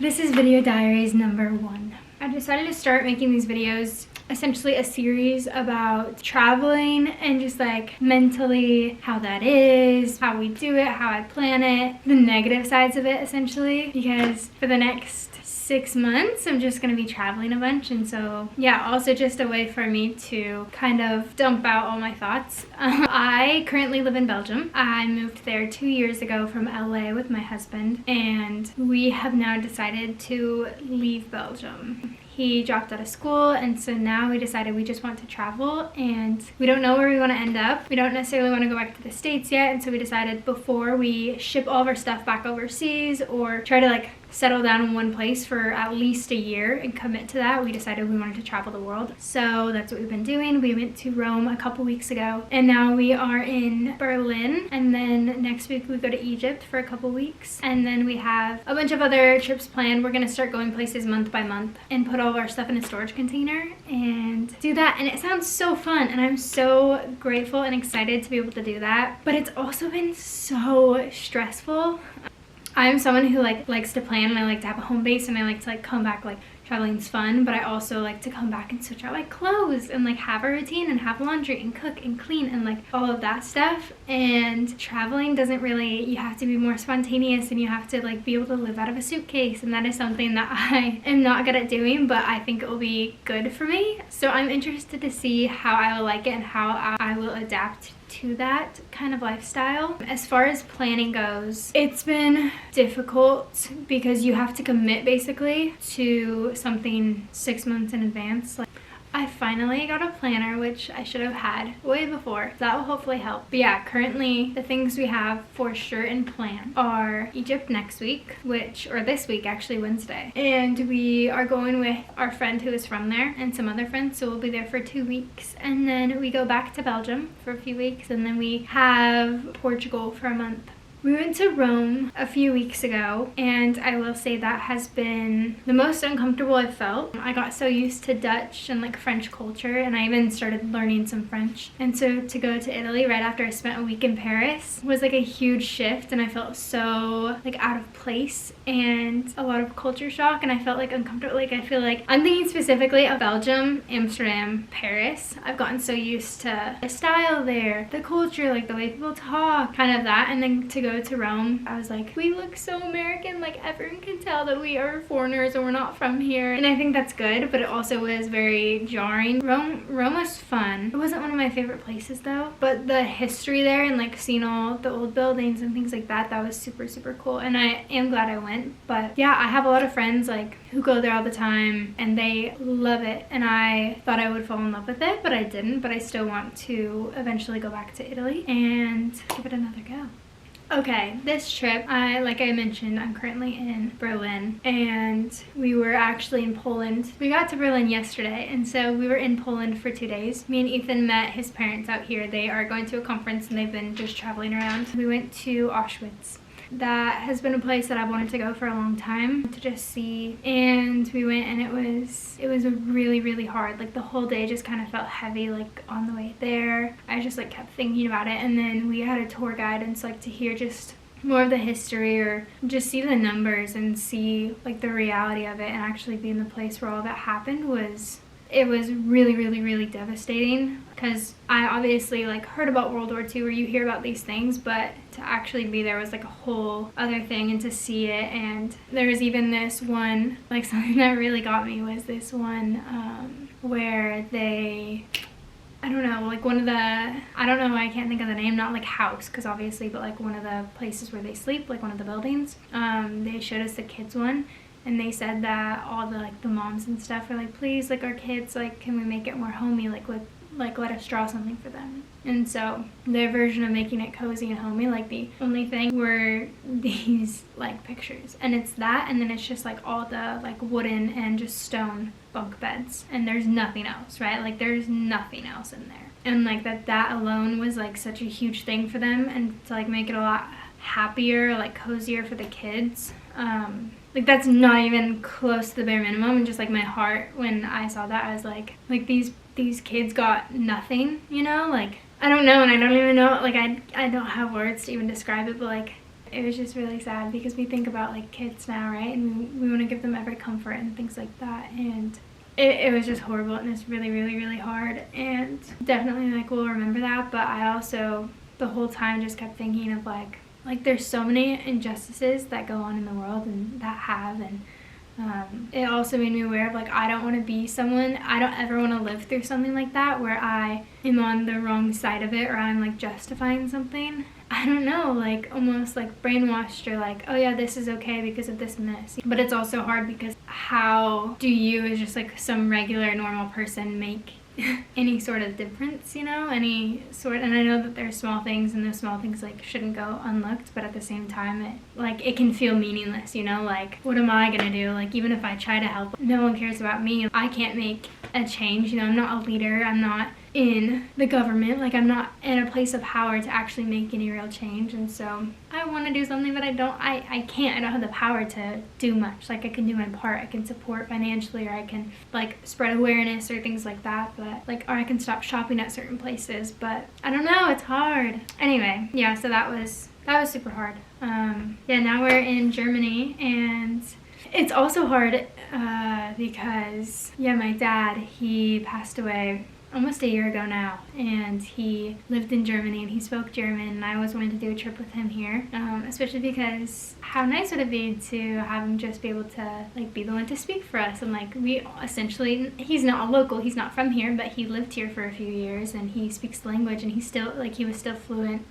This is video diaries number 1. I decided to start making these videos, essentially a series about traveling and just like mentally how that is, how we do it, how I plan it, the negative sides of it essentially, because for the next 6 months I'm just going to be traveling a bunch, and so yeah, also just a way for me to kind of dump out all my thoughts. I currently live in Belgium. I moved there 2 years ago from LA with my husband, and we have now decided to leave Belgium. He dropped out of school, and so now we decided we just want to travel, and we don't know where we want to end up. We don't necessarily want to go back to the States yet, and so we decided before we ship all of our stuff back overseas or try to like settle down in one place for at least a year and commit to that, we decided we wanted to travel the world. So that's what we've been doing. We went to Rome a couple weeks ago, and now we are in Berlin, and then next week we go to Egypt for a couple weeks, and then we have a bunch of other trips planned. We're gonna start going places month by month and put all of our stuff in a storage container and do that, and it sounds so fun, and I'm so grateful and excited to be able to do that, but it's also been so stressful. I'm someone who likes to plan, and I like to have a home base, and I like to come back traveling's fun, but I also like to come back and switch out my clothes and have a routine and have laundry and cook and clean and all of that stuff. And traveling doesn't really, you have to be more spontaneous, and you have to be able to live out of a suitcase, and that is something that I am not good at doing, but I think it will be good for me. So I'm interested to see how I will like it and how I will adapt to that kind of lifestyle. As far as planning goes, it's been difficult because you have to commit basically to something 6 months in advance. I finally got a planner, which I should have had way before. That will hopefully help. But yeah, currently the things we have for sure in plan are Egypt next week, or this week actually, Wednesday. And we are going with our friend who is from there and some other friends, so we'll be there for 2 weeks. And then we go back to Belgium for a few weeks, and then we have Portugal for a month. We went to Rome a few weeks ago, and I will say that has been the most uncomfortable I've felt. I got so used to Dutch and French culture, and I even started learning some French. And so to go to Italy right after I spent a week in Paris was a huge shift, and I felt so out of place and a lot of culture shock, and I felt uncomfortable. I feel I'm thinking specifically of Belgium, Amsterdam, Paris. I've gotten so used to the style there, the culture, the way people talk, kind of that, and then to go to Rome, I was we look so American, everyone can tell that we are foreigners and we're not from here, and I think that's good, but it also was very jarring. Rome was fun. It wasn't one of my favorite places though, but the history there and seeing all the old buildings and things like that was super cool, and I am glad I went. But yeah, I have a lot of friends who go there all the time, and they love it, and I thought I would fall in love with it, but I didn't. But I still want to eventually go back to Italy and give it another go. Okay, this trip, like I mentioned, I'm currently in Berlin, and we were actually in Poland. We got to Berlin yesterday, and so we were in Poland for 2 days. Me and Ethan met his parents out here. They are going to a conference, and they've been just traveling around. We went to Auschwitz. That has been a place that I've wanted to go for a long time to just see, and we went, and it was really hard. The whole day just kind of felt heavy on the way there. I just kept thinking about it, and then we had a tour guide, and so to hear just more of the history or just see the numbers and see the reality of it and actually be in the place where all that happened was really devastating, because I obviously heard about World War II, where you hear about these things, but to actually be there was a whole other thing, and to see it. And there was even this one, something that really got me was this one where they, I don't know, one of the, I don't know, I can't think of the name, not house, because obviously, but one of the places where they sleep, one of the buildings, they showed us the kids one. And they said that all the moms and stuff were please, our kids, can we make it more homey, let us draw something for them. And so their version of making it cozy and homey, the only thing were these pictures, and it's that, and then it's just all the wooden and just stone bunk beds, and there's nothing else, right? There's nothing else in there. And that alone was such a huge thing for them, and to make it a lot happier, cozier for the kids. That's not even close to the bare minimum, and just my heart when I saw that, I was these kids got nothing, I don't know, and I don't even know, I don't have words to even describe it, but it was just really sad because we think about like kids now, right? And we want to give them every comfort and things like that. And it was just horrible, and it's really, really, really hard. And definitely like we'll remember that. But I also the whole time just kept thinking of like there's so many injustices that go on in the world and that have, and it also made me aware of like I don't want to be someone, I don't ever want to live through something like that where I am on the wrong side of it, or I'm like justifying something. I don't know, like almost like brainwashed, or like, oh yeah, this is okay because of this and this. But it's also hard because how do you as just like some regular normal person make any sort of difference, you know, and I know that there's small things, and those small things like shouldn't go unlooked, but at the same time it can feel meaningless, you know, like what am I gonna do? Like even if I try to help, no one cares about me. I can't make a change, you know, I'm not a leader, I'm not in the government, like I'm not in a place of power to actually make any real change. And so I want to do something, but I can't, I don't have the power to do much. Like I can do my part, I can support financially, or I can like spread awareness or things like that, but like, or I can stop shopping at certain places, but I don't know, it's hard. Anyway, yeah, so that was super hard. Yeah, now we're in Germany, and it's also hard because yeah, my dad, he passed away almost a year ago now, and he lived in Germany and he spoke German, and I always wanted to do a trip with him here, especially because how nice would it be to have him just be able to like be the one to speak for us. And like we essentially, he's not a local, he's not from here, but he lived here for a few years and he speaks the language, and he was still fluent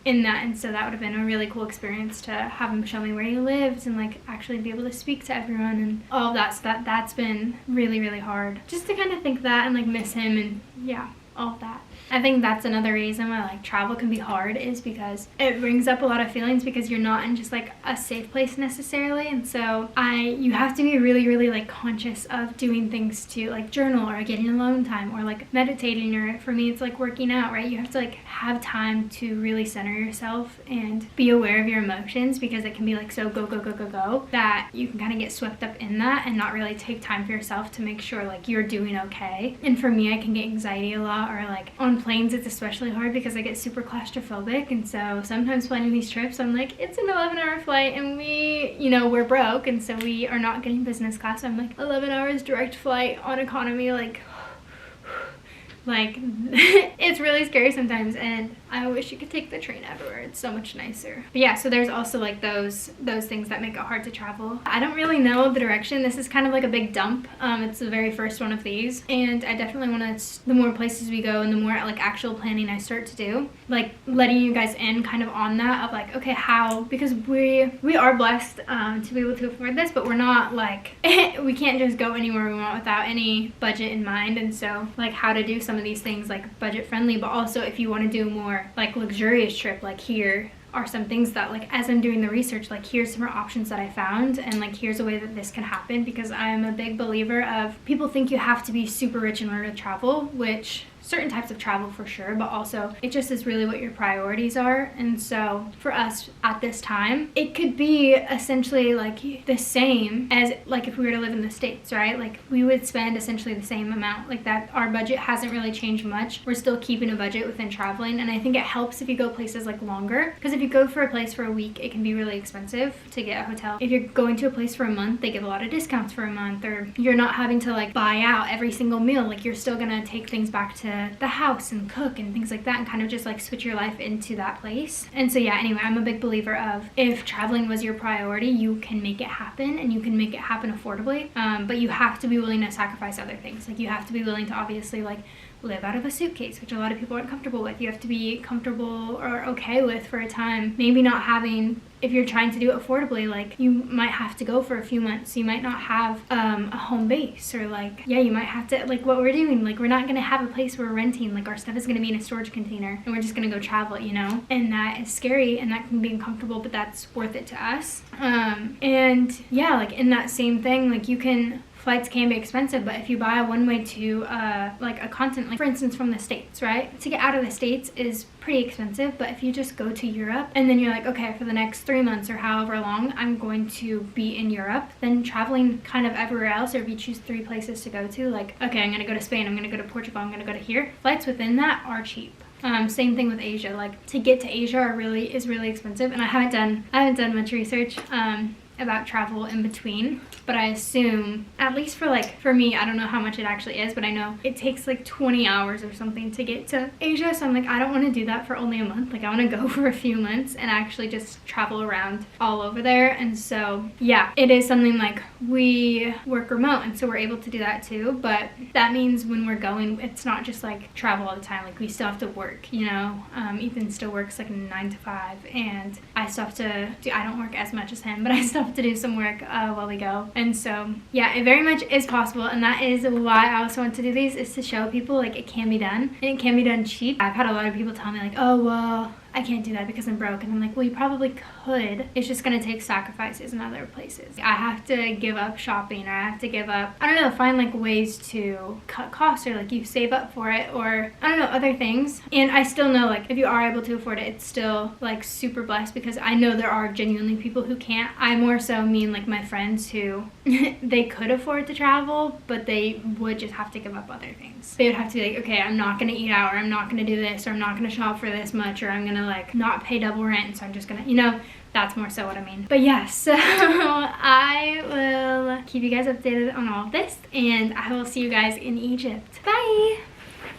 in that. And so that would have been a really cool experience to have him show me where he lived and like actually be able to speak to everyone and all of that. So that's been really, really hard just to kind of think that and like miss him, and yeah, all of that. I think that's another reason why like travel can be hard, is because it brings up a lot of feelings because you're not in just like a safe place necessarily. And so you have to be really, really like conscious of doing things to like journal, or getting alone time, or like meditating, or for me it's like working out, right? You have to like have time to really center yourself and be aware of your emotions, because it can be like so go that you can kind of get swept up in that and not really take time for yourself to make sure like you're doing okay. And for me, I can get anxiety a lot, or like on planes it's especially hard because I get super claustrophobic. And so sometimes planning these trips, I'm like, it's an 11-hour flight and we're broke, and so we are not getting business class. So I'm like, 11 hours direct flight on economy, like it's really scary sometimes, and I wish you could take the train everywhere. It's so much nicer. But yeah, so there's also like those things that make it hard to travel. I don't really know the direction. This is kind of like a big dump. It's the very first one of these, and I definitely want to, the more places we go and the more like actual planning I start to do, like letting you guys in kind of on that of like, okay, how, because we are blessed to be able to afford this, but we're not like we can't just go anywhere we want without any budget in mind. And so like how to do some of these things like budget friendly, but also if you want to do more like luxurious trip, like here are some things that like as I'm doing the research, like here's some more options that I found, and like here's a way that this can happen, because I'm a big believer of people think you have to be super rich in order to travel, which certain types of travel for sure, but also it just is really what your priorities are. And so for us at this time, it could be essentially like the same as like if we were to live in the States, right? Like we would spend essentially the same amount, like that. Our budget hasn't really changed much. We're still keeping a budget within traveling, and I think it helps if you go places like longer, because if you go for a place for a week, it can be really expensive to get a hotel. If you're going to a place for a month, they give a lot of discounts for a month, or you're not having to like buy out every single meal. Like you're still gonna take things back to the house and cook and things like that, and kind of just like switch your life into that place. And so yeah, anyway, I'm a big believer of if traveling was your priority, you can make it happen, and you can make it happen affordably, but you have to be willing to sacrifice other things. Like you have to be willing to obviously like live out of a suitcase, which a lot of people aren't comfortable with. You have to be comfortable or okay with for a time maybe not having, if you're trying to do it affordably, like you might have to go for a few months. You might not have a home base, or like, yeah, you might have to, like what we're doing, like we're not gonna have a place we're renting, like our stuff is gonna be in a storage container and we're just gonna go travel, you know? And that is scary and that can be uncomfortable, but that's worth it to us. And yeah, like in that same thing, like flights can be expensive, but if you buy a one-way to like a continent, like for instance from the States, right? To get out of the States is pretty expensive, but if you just go to Europe and then you're like, okay, for the next 3 months or however long I'm going to be in Europe, then traveling kind of everywhere else, or if you choose 3 places to go to, like, okay, I'm gonna go to Spain, I'm gonna go to Portugal, I'm gonna go to here, flights within that are cheap Same thing with Asia. Like, to get to Asia is really expensive, and I haven't done much research about travel in between, but I assume, at least for me, I don't know how much it actually is, but I know it takes like 20 hours or something to get to Asia. So I'm like, I don't want to do that for only a month. Like, I want to go for a few months and actually just travel around all over there. And so yeah, it is something like, we work remote, and so we're able to do that too, but that means when we're going, it's not just like travel all the time. Like, we still have to work, you know. Ethan still works like 9 to 5, and I still have to do, I don't work as much as him, but I still have to do some work while we go. And so yeah, it very much is possible, and that is why I also want to do these, is to show people like it can be done, and it can be done cheap. I've had a lot of people tell me like, oh well, I can't do that because I'm broke, and I'm like, well, you probably could. It's just gonna take sacrifices in other places. I have to give up shopping, or I have to give up, I don't know, find like ways to cut costs, or like you save up for it, or I don't know, other things. And I still know, like, if you are able to afford it, it's still like super blessed, because I know there are genuinely people who can't. I more so mean like my friends who they could afford to travel, but they would just have to give up other things. They would have to be like, okay, I'm not gonna eat out, or I'm not gonna do this, or I'm not gonna shop for this much, or I'm gonna like not pay double rent, so I'm just gonna, you know, that's more so what I mean. But yeah, so I will keep you guys updated on all of this, and I will see you guys in Egypt. Bye!